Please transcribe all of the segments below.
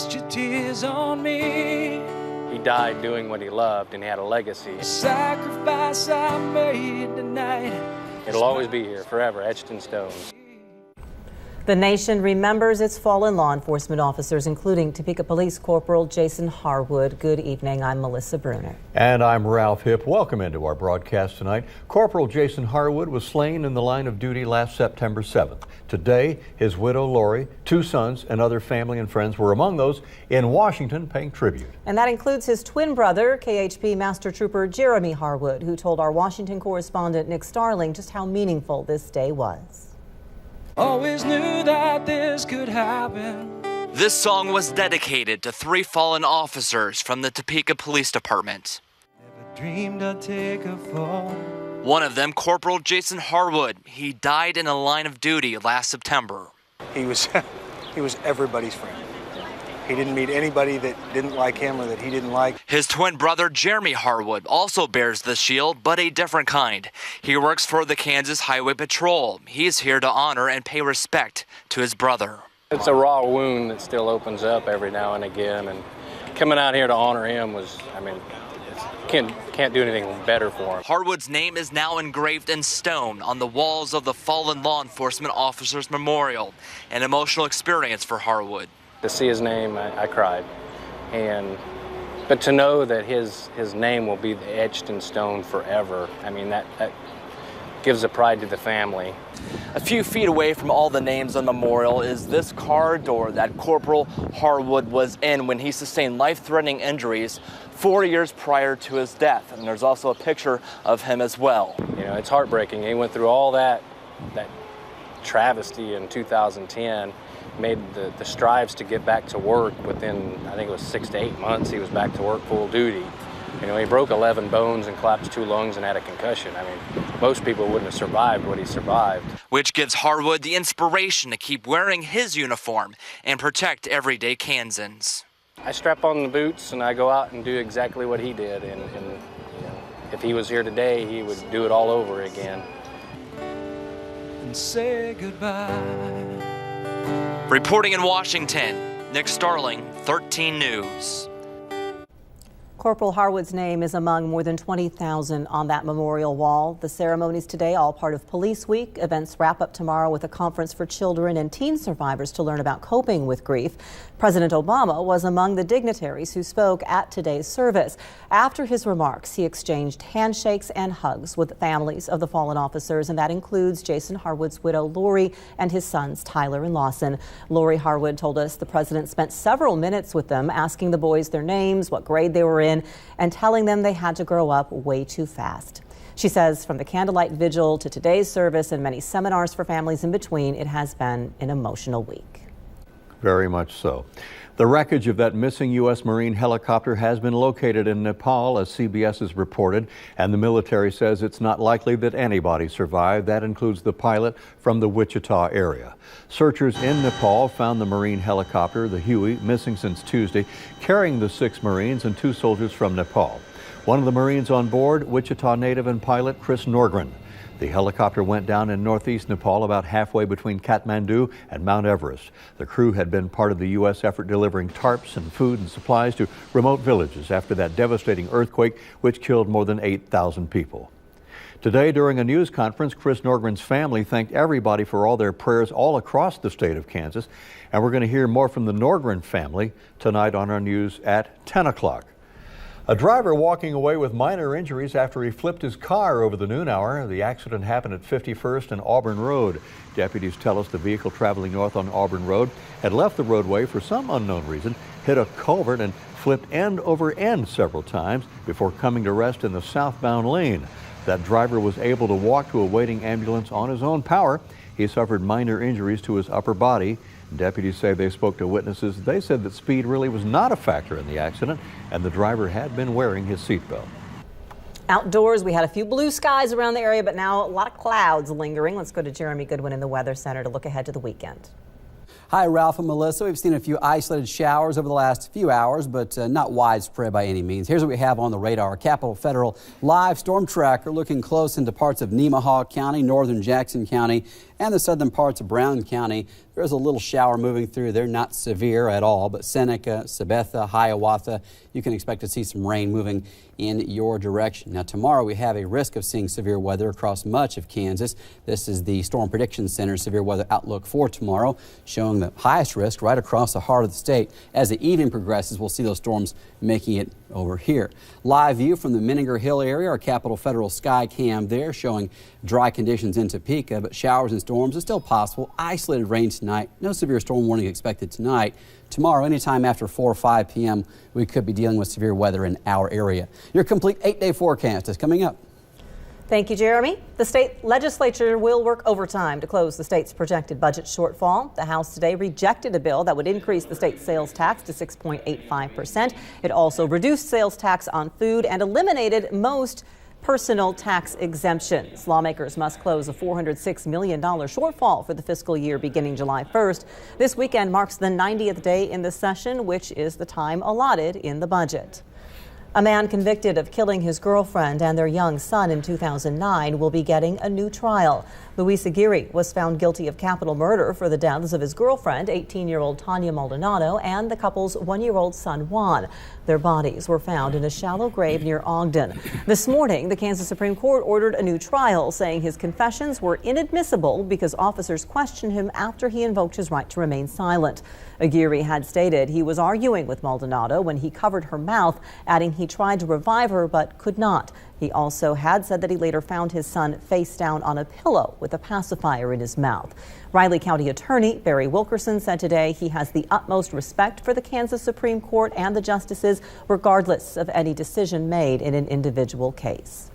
waste your tears on me. He died doing what he loved, and he had a legacy. The sacrifice I made tonight. It'll always be here, forever, etched in stone. The nation remembers its fallen law enforcement officers, including Topeka Police Corporal Jason Harwood. Good evening. I'm Melissa Bruner. And I'm Ralph Hipp. Welcome into our broadcast tonight. Corporal Jason Harwood was slain in the line of duty last September 7th. Today, his widow Lori, 2 sons, and other family and friends were among those in Washington paying tribute. And that includes his twin brother, KHP Master Trooper Jeremy Harwood, who told our Washington correspondent Nick Starling just how meaningful this day was. Always knew that this could happen. This song was dedicated to 3 fallen officers from the Topeka Police Department. Never dreamed I'd take a fall. One of them, Corporal Jason Harwood. He died in a line of duty last September. He was everybody's friend. He didn't meet anybody that didn't like him or that he didn't like. His twin brother, Jeremy Harwood, also bears the shield, but a different kind. He works for the Kansas Highway Patrol. He's here to honor and pay respect to his brother. It's a raw wound that still opens up every now and again, and coming out here to honor him was, can't do anything better for him. Harwood's name is now engraved in stone on the walls of the Fallen Law Enforcement Officers Memorial, an emotional experience for Harwood. To see his name, I cried, but to know that his name will be etched in stone forever, that gives a pride to the family. A few feet away from all the names on the memorial is this car door that Corporal Harwood was in when he sustained life-threatening injuries 4 years prior to his death. And there's also a picture of him as well. You know, it's heartbreaking. He went through all that travesty in 2010, made the strives to get back to work. Within, I think it was 6 to 8 months, he was back to work full duty. You know, he broke 11 bones and collapsed 2 lungs and had a concussion. Most people wouldn't have survived what he survived. Which gives Harwood the inspiration to keep wearing his uniform and protect everyday Kansans. I strap on the boots and I go out and do exactly what he did. And if he was here today, he would do it all over again. And say goodbye. Reporting in Washington, Nick Starling, 13 News. Corporal Harwood's name is among more than 20,000 on that memorial wall. The ceremonies today, all part of Police Week. Events wrap up tomorrow with a conference for children and teen survivors to learn about coping with grief. President Obama was among the dignitaries who spoke at today's service. After his remarks, he exchanged handshakes and hugs with families of the fallen officers, and that includes Jason Harwood's widow, Lori, and his sons, Tyler and Lawson. Lori Harwood told us the president spent several minutes with them, asking the boys their names, what grade they were in, and telling them they had to grow up way too fast. She says from the candlelight vigil to today's service and many seminars for families in between, it has been an emotional week. Very much so. The wreckage of that missing U.S. Marine helicopter has been located in Nepal, as CBS has reported, and the military says it's not likely that anybody survived. That includes the pilot from the Wichita area. Searchers in Nepal found the Marine helicopter, the Huey, missing since Tuesday, carrying the 6 Marines and 2 soldiers from Nepal. One of the Marines on board, Wichita native and pilot Chris Norgren. The helicopter went down in northeast Nepal, about halfway between Kathmandu and Mount Everest. The crew had been part of the U.S. effort delivering tarps and food and supplies to remote villages after that devastating earthquake, which killed more than 8,000 people. Today, during a news conference, Chris Norgren's family thanked everybody for all their prayers all across the state of Kansas. And we're going to hear more from the Norgren family tonight on our news at 10 o'clock. A driver walking away with minor injuries after he flipped his car over the noon hour. The accident happened at 51st and Auburn Road. Deputies tell us the vehicle traveling north on Auburn Road had left the roadway for some unknown reason, hit a culvert and flipped end over end several times before coming to rest in the southbound lane. That driver was able to walk to a waiting ambulance on his own power. He suffered minor injuries to his upper body. Deputies say they spoke to witnesses. They said that speed really was not a factor in the accident, and the driver had been wearing his seatbelt. Outdoors, we had a few blue skies around the area, but now a lot of clouds lingering. Let's go to Jeremy Goodwin in the Weather Center to look ahead to the weekend. Hi, Ralph and Melissa. We've seen a few isolated showers over the last few hours, but not widespread by any means. Here's what we have on the radar. Capitol Federal Live Storm Tracker looking close into parts of Nemaha County, northern Jackson County, and the southern parts of Brown County. There's a little shower moving through. They're not severe at all, but Seneca, Sabetha, Hiawatha, you can expect to see some rain moving in your direction. Now tomorrow we have a risk of seeing severe weather across much of Kansas. This is the Storm Prediction Center severe weather outlook for tomorrow, showing the highest risk right across the heart of the state. As the evening progresses, we'll see those storms making it over here. Live view from the Menninger Hill area, our Capitol Federal Sky Cam there, showing dry conditions in Topeka, but showers and storms are still possible. Isolated rain tonight. No severe storm warning expected tonight. Tomorrow, anytime after 4 or 5 p.m., we could be dealing with severe weather in our area. Your complete 8-day forecast is coming up. Thank you, Jeremy. The state legislature will work overtime to close the state's projected budget shortfall. The House today rejected a bill that would increase the state sales tax to 6.85%. It also reduced sales tax on food and eliminated most personal tax exemptions. Lawmakers must close a $406 million shortfall for the fiscal year beginning July 1st. This weekend marks the 90th day in the session, which is the time allotted in the budget. A man convicted of killing his girlfriend and their young son in 2009 will be getting a new trial. Luis Aguirre was found guilty of capital murder for the deaths of his girlfriend, 18-year-old Tanya Maldonado, and the couple's 1-year-old son, Juan. Their bodies were found in a shallow grave near Ogden. This morning, the Kansas Supreme Court ordered a new trial, saying his confessions were inadmissible because officers questioned him after he invoked his right to remain silent. Aguirre had stated he was arguing with Maldonado when he covered her mouth, adding he tried to revive her but could not. He also had said that he later found his son face down on a pillow with a pacifier in his mouth. Riley County Attorney Barry Wilkerson said today he has the utmost respect for the Kansas Supreme Court and the justices, regardless of any decision made in an individual case.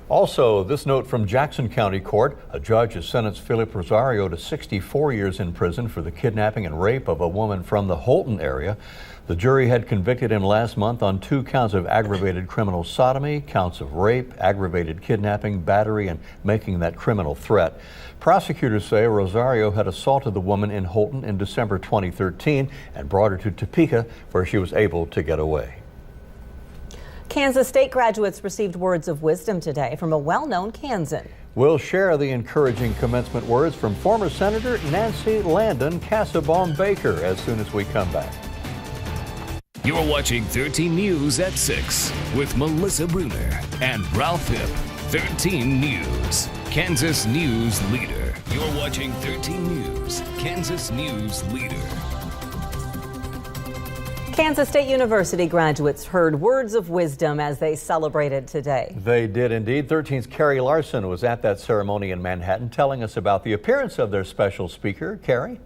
Also, this note from Jackson County Court. A judge has sentenced Philip Rosario to 64 years in prison for the kidnapping and rape of a woman from the Holton area. The jury had convicted him last month on 2 counts of aggravated criminal sodomy, counts of rape, aggravated kidnapping, battery, and making that criminal threat. Prosecutors say Rosario had assaulted the woman in Holton in December 2013 and brought her to Topeka, where she was able to get away. Kansas State graduates received words of wisdom today from a well-known Kansan. We'll share the encouraging commencement words from former Senator Nancy Landon Casaubon Baker as soon as we come back. You're watching 13 News at 6 with Melissa Bruner and Ralph Hipp. 13 News, Kansas News Leader. You're watching 13 News, Kansas News Leader. Kansas State University graduates heard words of wisdom as they celebrated today. They did indeed. 13's Carrie Larson was at that ceremony in Manhattan telling us about the appearance of their special speaker. Carrie?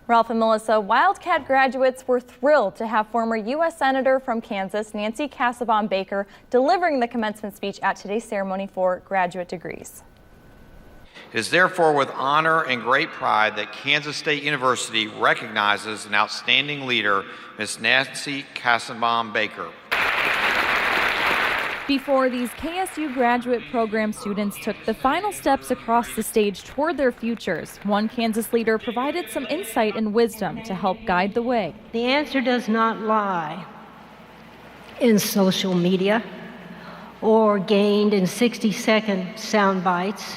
Ralph and Melissa, Wildcat graduates were thrilled to have former U.S. Senator from Kansas, Nancy Casaubon Baker, delivering the commencement speech at today's ceremony for graduate degrees. It is therefore with honor and great pride that Kansas State University recognizes an outstanding leader, Ms. Nancy Casaubon Baker. Before these KSU graduate program students took the final steps across the stage toward their futures, one Kansas leader provided some insight and wisdom to help guide the way. The answer does not lie in social media or gained in 60-second sound bites.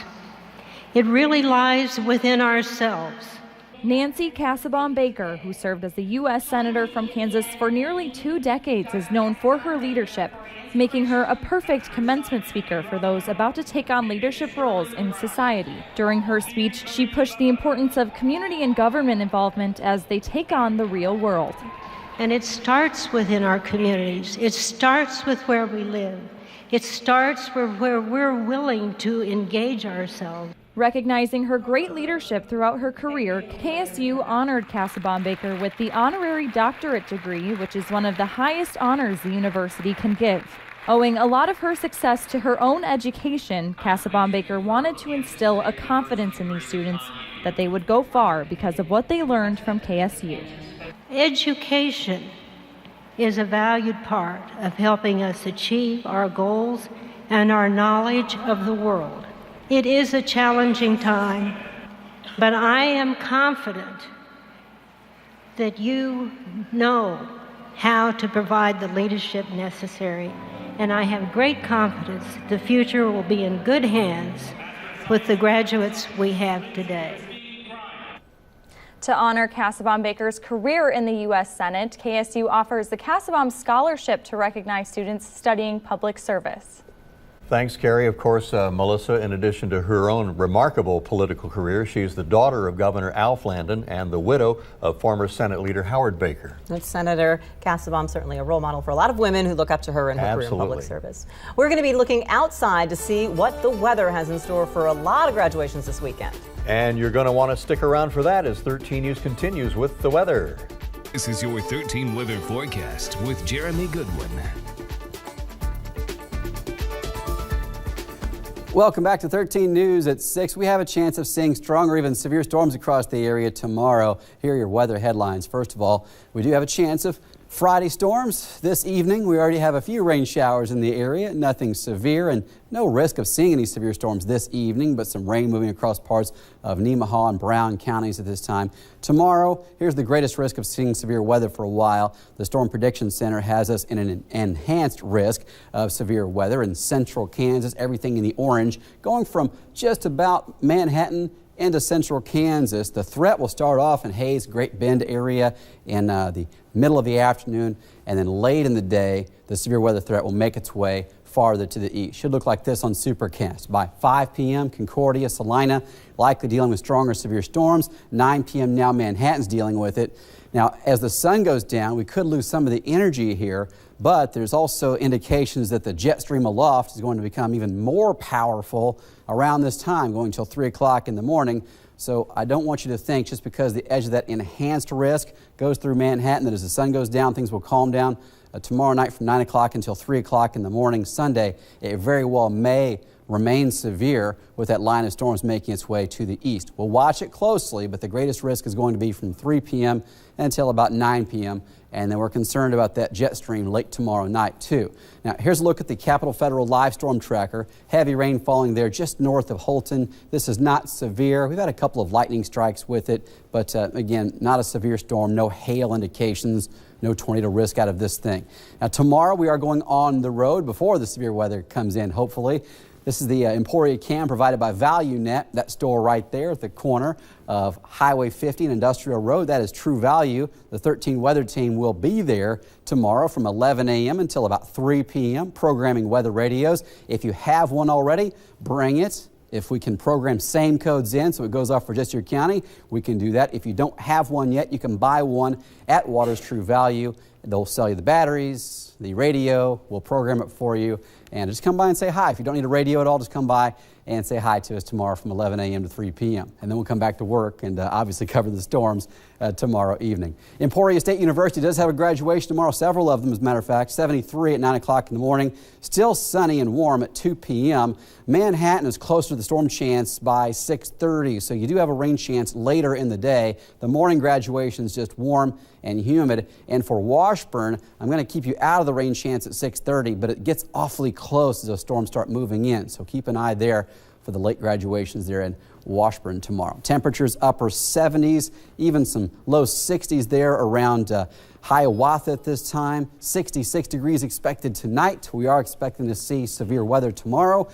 It really lies within ourselves. Nancy Casaubon Baker, who served as the U.S. Senator from Kansas for nearly 2 decades, is known for her leadership, making her a perfect commencement speaker for those about to take on leadership roles in society. During her speech, she pushed the importance of community and government involvement as they take on the real world. And it starts within our communities. It starts with where we live. It starts where we're willing to engage ourselves. Recognizing her great leadership throughout her career, KSU honored Casaubon Baker with the honorary doctorate degree, which is one of the highest honors the university can give. Owing a lot of her success to her own education, Casaubon Baker wanted to instill a confidence in these students that they would go far because of what they learned from KSU. Education is a valued part of helping us achieve our goals and our knowledge of the world. It is a challenging time, but I am confident that you know how to provide the leadership necessary, and I have great confidence the future will be in good hands with the graduates we have today. To honor Casaubon Baker's career in the U.S. Senate, KSU offers the Casaubon Scholarship to recognize students studying public service. Thanks, Carrie. Of course, Melissa, in addition to her own remarkable political career, she's the daughter of Governor Alf Landon and the widow of former Senate Leader Howard Baker. That's Senator Casaubon, certainly a role model for a lot of women who look up to her in her career in public service. We're going to be looking outside to see what the weather has in store for a lot of graduations this weekend. And you're going to want to stick around for that as 13 News continues with the weather. This is your 13 weather forecast with Jeremy Goodwin. Welcome back to 13 News at 6. We have a chance of seeing strong or even severe storms across the area tomorrow. Here are your weather headlines. First of all, we do have a chance of Friday storms this evening. We already have a few rain showers in the area, nothing severe and no risk of seeing any severe storms this evening, but some rain moving across parts of Nemaha and Brown counties at this time. Tomorrow, here's the greatest risk of seeing severe weather for a while. The Storm Prediction Center has us in an enhanced risk of severe weather in central Kansas, everything in the orange, going from just about Manhattan into central Kansas. The threat will start off in Hayes, Great Bend area in the middle of the afternoon, and then late in the day, the severe weather threat will make its way farther to the east. Should look like this on Supercast. By 5 p.m., Concordia, Salina, likely dealing with stronger severe storms. 9 p.m. now, Manhattan's dealing with it. Now, as the sun goes down, we could lose some of the energy here, but there's also indications that the jet stream aloft is going to become even more powerful around this time, going until 3 o'clock in the morning. So I don't want you to think just because the edge of that enhanced risk goes through Manhattan that as the sun goes down, things will calm down. Tomorrow night from 9 o'clock until 3 o'clock in the morning, Sunday, it very well may remain severe with that line of storms making its way to the east. We'll watch it closely, but the greatest risk is going to be from 3 p.m. until about 9 p.m. And then we're concerned about that jet stream late tomorrow night, too. Now, here's a look at the Capitol Federal Live Storm Tracker. Heavy rain falling there just north of Holton. This is not severe. We've had a couple of lightning strikes with it, but again, not a severe storm, no hail indications, no tornado risk out of this thing. Now, tomorrow we are going on the road before the severe weather comes in, hopefully. This is the Emporia cam provided by ValueNet, that store right there at the corner of Highway 50 and Industrial Road. That is True Value. The 13 weather team will be there tomorrow from 11 a.m. until about 3 p.m. programming weather radios. If you have one already, bring it. If we can program same codes in so it goes off for just your county, we can do that. If you don't have one yet, you can buy one at Waters True Value. They'll sell you the batteries, the radio, we'll program it for you, and just come by and say hi. If you don't need a radio at all, just come by and say hi to us tomorrow from 11 a.m. to 3 p.m. And then we'll come back to work and obviously cover the storms tomorrow evening. Emporia State University does have a graduation tomorrow, several of them as a matter of fact, 73 at 9 o'clock in the morning. Still sunny and warm at 2 p.m. Manhattan is closer to the storm chance by 6:30, so you do have a rain chance later in the day. The morning graduation is just warm and humid. And for Washburn, I'm going to keep you out of the rain chance at 6:30, but it gets awfully close as those storms start moving in. So keep an eye there for the late graduations there in Washburn tomorrow. Temperatures upper 70s, even some low 60s there around Hiawatha at this time. 66 degrees expected tonight. We are expecting to see severe weather tomorrow.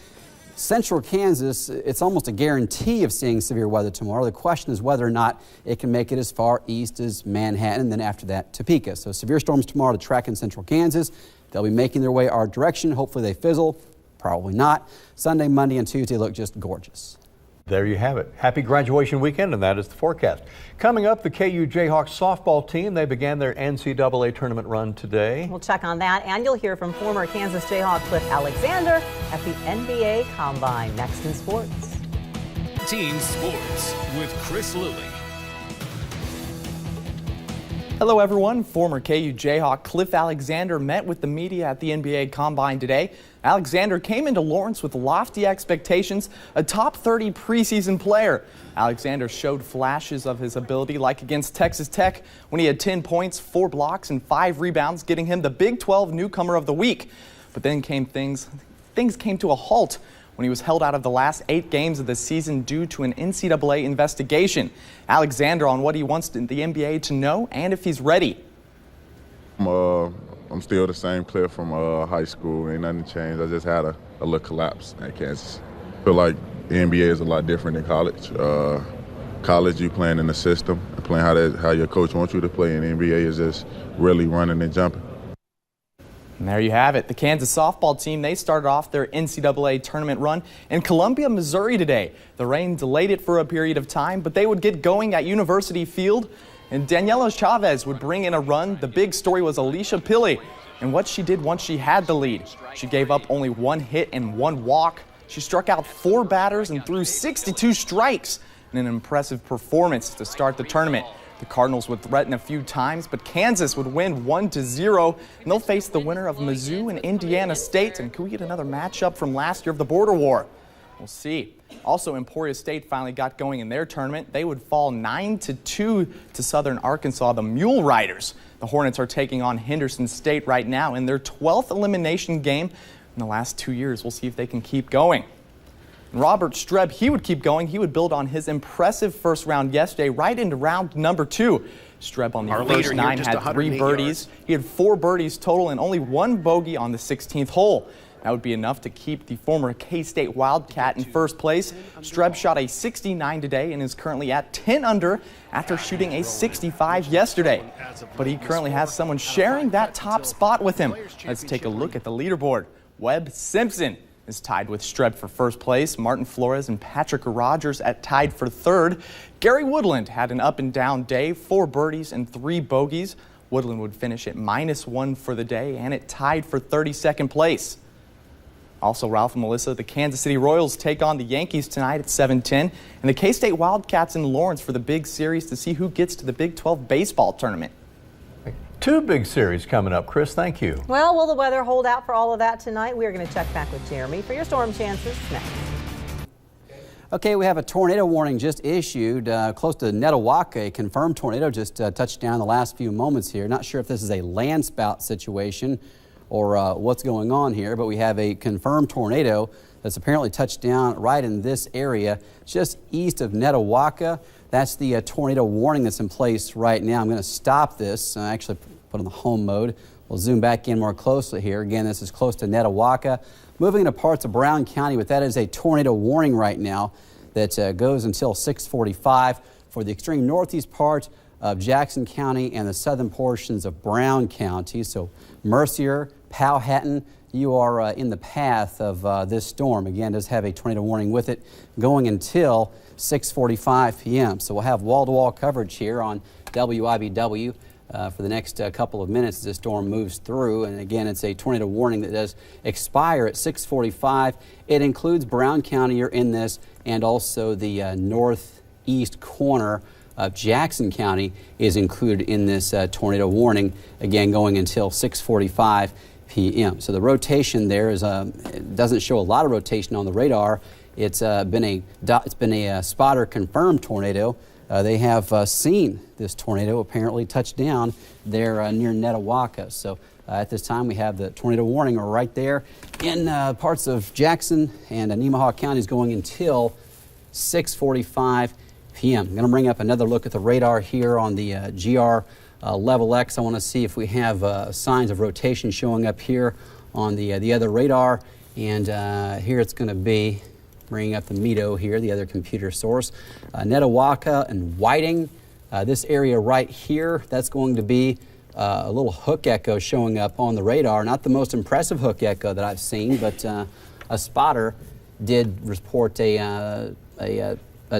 Central Kansas, it's almost a guarantee of seeing severe weather tomorrow. The question is whether or not it can make it as far east as Manhattan, and then after that, Topeka. So severe storms tomorrow to track in central Kansas. They'll be making their way our direction. Hopefully they fizzle. Probably not. Sunday, Monday, and Tuesday look just gorgeous. There you have it. Happy graduation weekend, and that is the forecast. Coming up, the KU Jayhawks softball team. They began their NCAA tournament run today. We'll check on that, and you'll hear from former Kansas Jayhawk Cliff Alexander at the NBA Combine. Next in sports. Team Sports with Chris Lilly. Hello everyone. Former KU Jayhawk Cliff Alexander met with the media at the NBA Combine today. Alexander came into Lawrence with lofty expectations, a top 30 preseason player. Alexander showed flashes of his ability like against Texas Tech when he had 10 points, 4 blocks, and 5 rebounds, getting him the Big 12 Newcomer of the Week. But then things came to a halt when he was held out of the last 8 games of the season due to an NCAA investigation. Alexander on what he wants the NBA to know and if he's ready. I'm still the same player from high school. Ain't nothing changed. I just had a little collapse at Kansas. Feel like the NBA is a lot different than college. College, you playing in the system, playing how your coach wants you to play, and the NBA is just really running and jumping. And there you have it. The Kansas softball team, they started off their NCAA tournament run in Columbia, Missouri today. The rain delayed it for a period of time, but they would get going at University Field, and Daniela Chavez would bring in a run. The big story was Alicia Pilley and what she did once she had the lead. She gave up only 1 hit and 1 walk. She struck out 4 batters and threw 62 strikes in an impressive performance to start the tournament. The Cardinals would threaten a few times, but Kansas would win 1-0, and they'll face the winner of Mizzou and Indiana State. And could we get another matchup from last year of the Border War? We'll see. Also, Emporia State finally got going in their tournament. They would fall 9-2 to Southern Arkansas, the Mule Riders. The Hornets are taking on Henderson State right now in their 12th elimination game in the last 2 years. We'll see if they can keep going. Robert Streb, he would keep going. He would build on his impressive first round yesterday right into round number 2. Streb on the first 9 had 3 birdies. He had 4 birdies total and only 1 bogey on the 16th hole. That would be enough to keep the former K-State Wildcat in first place. Streb shot a 69 today and is currently at 10 under after shooting a 65 yesterday. But he currently has someone sharing that top spot with him. Let's take a look at the leaderboard. Webb Simpson is tied with Streb for first place. Martin Flores and Patrick Rogers tied for third. Gary Woodland had an up and down day, 4 birdies and 3 bogeys. Woodland would finish at -1 for the day, and it tied for 32nd place. Also, Ralph and Melissa, the Kansas City Royals take on the Yankees tonight at 7:10, and the K-State Wildcats in Lawrence for the big series to see who gets to the Big 12 baseball tournament. 2 big series coming up. Chris, thank you. Well, will the weather hold out for all of that tonight? We are going to check back with Jeremy for your storm chances next. Okay, we have a tornado warning just issued close to Netawaka. A confirmed tornado just touched down in the last few moments here. Not sure if this is a land spout situation or what's going on here, but we have a confirmed tornado that's apparently touched down right in this area just east of Netawaka. That's the tornado warning that's in place right now. I'm going to stop this. Actually put on the home mode. We'll zoom back in more closely here. Again, this is close to Netawaka. Moving into parts of Brown County, but that is a tornado warning right now that goes until 6:45 for the extreme northeast part of Jackson County and the southern portions of Brown County. So Mercier, Powhatan, you are in the path of this storm. Again, does have a tornado warning with it going until 6:45 p.m. So we'll have wall-to-wall coverage here on WIBW for the next couple of minutes as this storm moves through. And again, it's a tornado warning that does expire at 6:45. It includes Brown County here in this, and also the northeast corner of Jackson County is included in this tornado warning, again going until 6:45 p.m. So the rotation there is it doesn't show a lot of rotation on the radar. It's been a spotter confirmed tornado. They have seen this tornado apparently touch down there near Netawaka. So at this time we have the tornado warning right there in parts of Jackson and Nemaha counties going until 6:45 p.m. I'm going to bring up another look at the radar here on the GR Level X. I want to see if we have signs of rotation showing up here on the other radar. And here it's going to be, bringing up the MEDO here, the other computer source. Netawaka and Whiting, this area right here, that's going to be a little hook echo showing up on the radar. Not the most impressive hook echo that I've seen, but a spotter did report a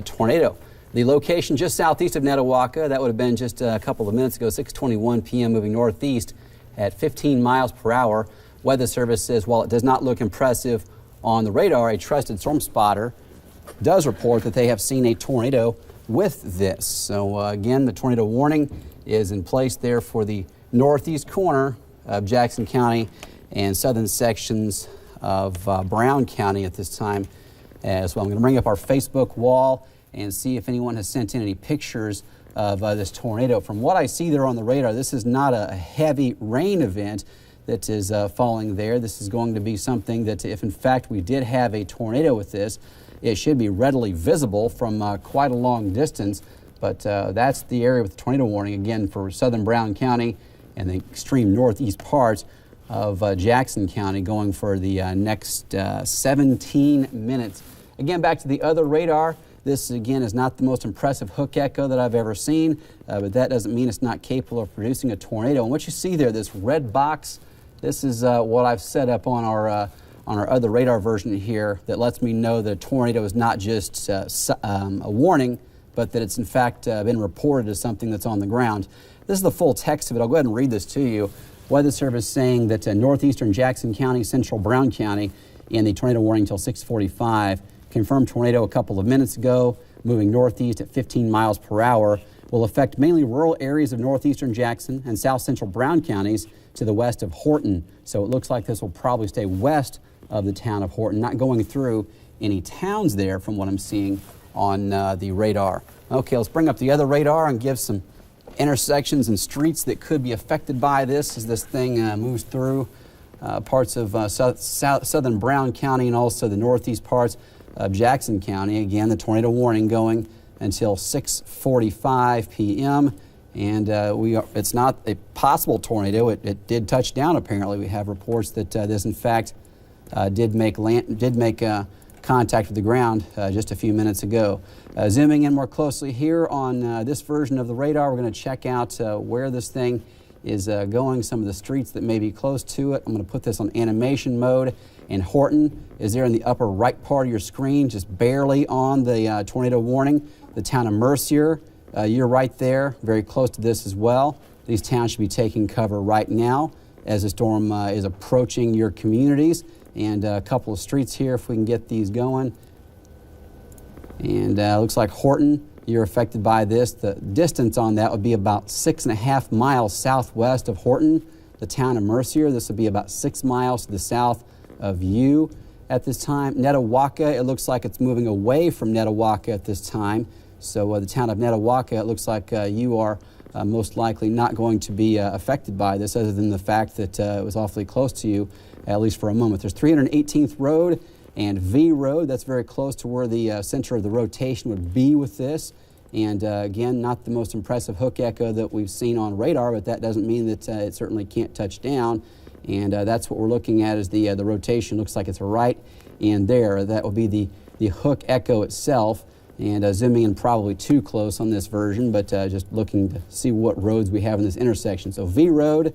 tornado. The location just southeast of Netawaka, that would have been just a couple of minutes ago, 6:21 p.m. moving northeast at 15 miles per hour. Weather Service says while it does not look impressive on the radar, a trusted storm spotter does report that they have seen a tornado with this. So again, the tornado warning is in place there for the northeast corner of Jackson County and southern sections of Brown County at this time as well. I'm going to bring up our Facebook wall and see if anyone has sent in any pictures of this tornado. From what I see there on the radar, this is not a heavy rain event that is falling there. This is going to be something that if in fact we did have a tornado with this, it should be readily visible from quite a long distance. But that's the area with the tornado warning, again, for southern Brown County and the extreme northeast parts of Jackson County, going for the next 17 minutes Again, back to the other radar. This, again, is not the most impressive hook echo that I've ever seen, but that doesn't mean it's not capable of producing a tornado. And what you see there, this red box, this is what I've set up on our other radar version here that lets me know that a tornado is not just a warning, but that it's in fact been reported as something that's on the ground. This is the full text of it. I'll go ahead and read this to you. Weather Service saying that northeastern Jackson County, central Brown County, in the tornado warning until 6:45. Confirmed tornado a couple of minutes ago, moving northeast at 15 miles per hour, will affect mainly rural areas of northeastern Jackson and south central Brown counties to the west of Horton. So it looks like this will probably stay west of the town of Horton, not going through any towns there from what I'm seeing on the radar. Okay, let's bring up the other radar and give some intersections and streets that could be affected by this as this thing moves through parts of southern Brown County and also the northeast parts of Jackson County. Again, the tornado warning going until 6:45 p.m. And it's not a possible tornado. It did touch down, apparently. We have reports that this, in fact, did make contact with the ground just a few minutes ago. Zooming in more closely here on this version of the radar, we're going to check out where this thing is going, some of the streets that may be close to it. I'm going to put this on animation mode. And Horton is there in the upper right part of your screen, just barely on the tornado warning. The town of Mercier, you're right there, very close to this as well. These towns should be taking cover right now as the storm is approaching your communities. And a couple of streets here, if we can get these going. And looks like Horton, you're affected by this. The distance on that would be about 6.5 miles southwest of Horton. The town of Mercier, this would be about 6 miles to the south of you at this time. Netawaka, it looks like it's moving away from Netawaka at this time. So the town of Netawaka, it looks like you are most likely not going to be affected by this, other than the fact that it was awfully close to you, at least for a moment. There's 318th Road and V Road. That's very close to where the center of the rotation would be with this. And again, not the most impressive hook echo that we've seen on radar, but that doesn't mean that it certainly can't touch down. And that's what we're looking at is the rotation. Looks like it's right in there. That will be the hook echo itself. And zooming in probably too close on this version, but just looking to see what roads we have in this intersection. So V Road,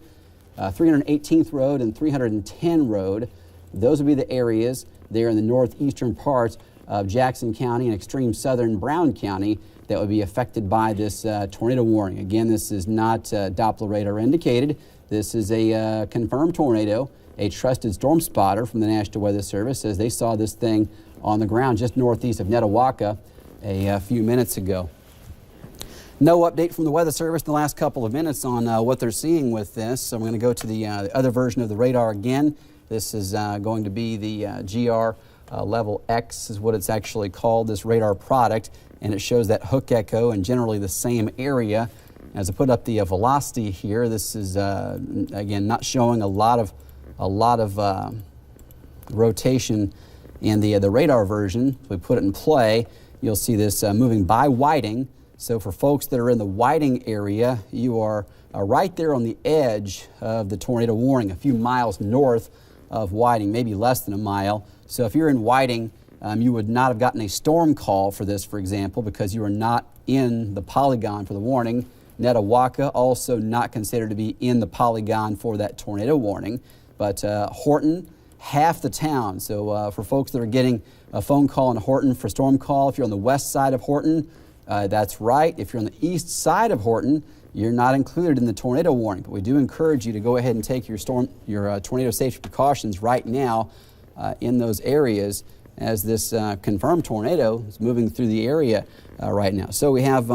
318th Road, and 310 Road. Those would be the areas there in the northeastern parts of Jackson County and extreme southern Brown County that would be affected by this tornado warning. Again, this is not Doppler radar indicated. This is a confirmed tornado. A trusted storm spotter from the National Weather Service says they saw this thing on the ground just northeast of Netawaka a few minutes ago. No update from the Weather Service in the last couple of minutes on what they're seeing with this. So I'm going to go to the other version of the radar again. This is going to be the GR Level X is what it's actually called, this radar product, and it shows that hook echo in generally the same area. As I put up the velocity here, this is again not showing a lot of rotation in the radar version. If we put it in play, you'll see this moving by Whiting. So for folks that are in the Whiting area, you are right there on the edge of the tornado warning, a few miles north of Whiting, maybe less than a mile. So if you're in Whiting, you would not have gotten a storm call for this, for example, because you are not in the polygon for the warning. Netawaka also not considered to be in the polygon for that tornado warning. But Horton, half the town. So for folks that are getting a phone call in Horton for storm call, if you're on the west side of Horton, that's right. If you're on the east side of Horton, you're not included in the tornado warning. But we do encourage you to go ahead and take your tornado safety precautions right now in those areas as this confirmed tornado is moving through the area right now. So we have